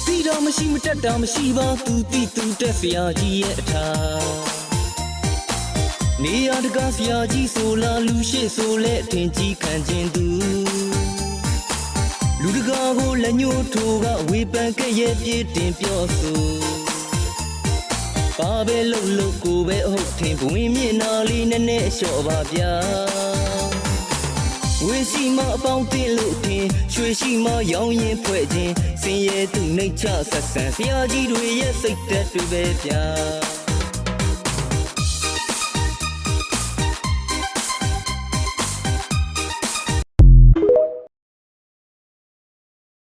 တီတော်မရှိမတက်တာမရှိပါသူတီသူတက်ဆရာကြီးရဲ့အထာနေရတကားဆရာကြီးဆိုလာလူရှိဆိုလဲအထင်ကြီးခံခြင်းသူလူတကာကိုလက်ညှိုးထိုးကဝေပန်ကဲ့ရဲ့ပြည့်တင်ပြောဆိုဘာပဲလို့လို့ကိုပဲအဟုတ်ထင်ဘဝင်မျက်နာလေးနဲ့နဲ့လျှော့ပါဗျာဝေရှိမအပေါင်းတင်လို့ထင်ရွှေရှိမရောင်းရင်ဖွဲ့ခြင်းစင်ရဲသူနှိတ်ချဆက်ဆံဆရာကြီးတွေရဲ့စိတ်သက်တွေပဲဗျာ